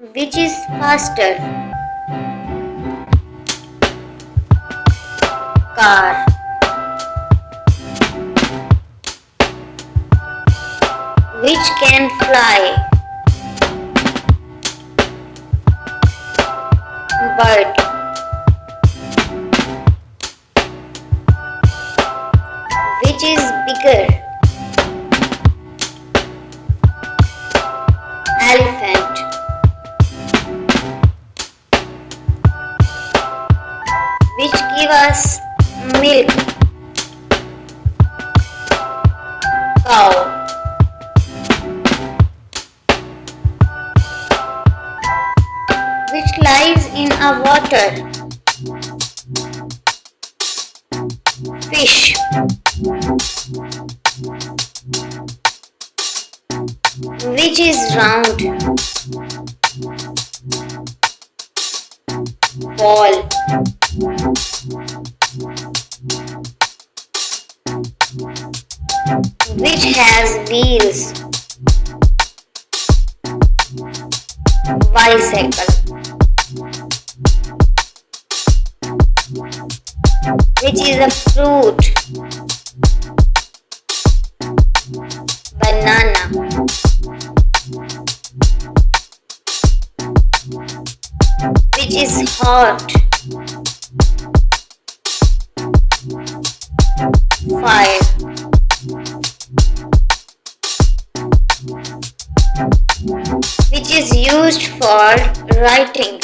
Which is faster? Car. Which can fly? Bird. Which is bigger? Elephant. Which give us milk? Cow. Which lives in a water? Fish. Which is round? Ball. Which has wheels? Bicycle. Which is a fruit? Banana. Which is hot? Fire. Which is used for writing?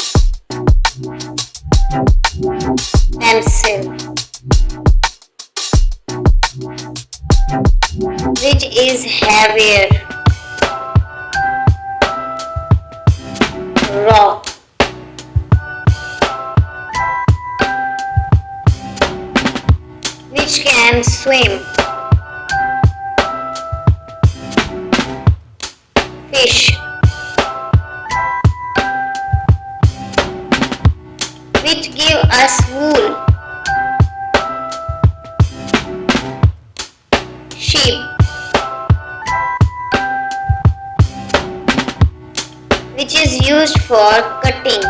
Pencil. Which is heavier? Rock. Which can swim? Fish. Which give us wool? Sheep. Which is used for cutting?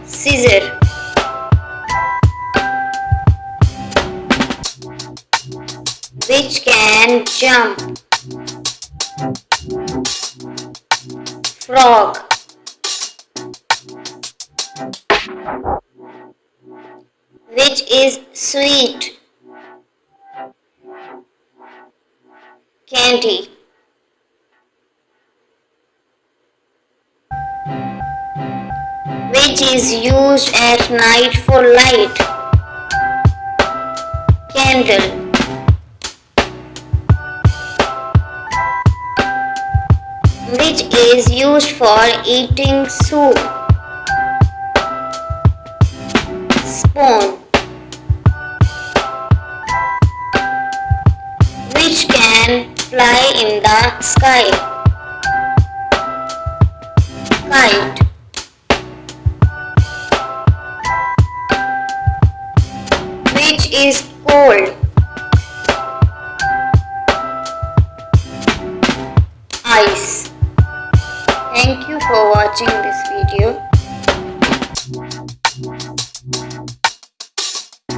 Scissor. Which can jump? Frog. Which is sweet? Candy. Which is used at night for light? Candle. Which is used for eating soup? Spoon. Which can fly in the sky? Kite. Which is cold? Ice. Thank you for watching this video.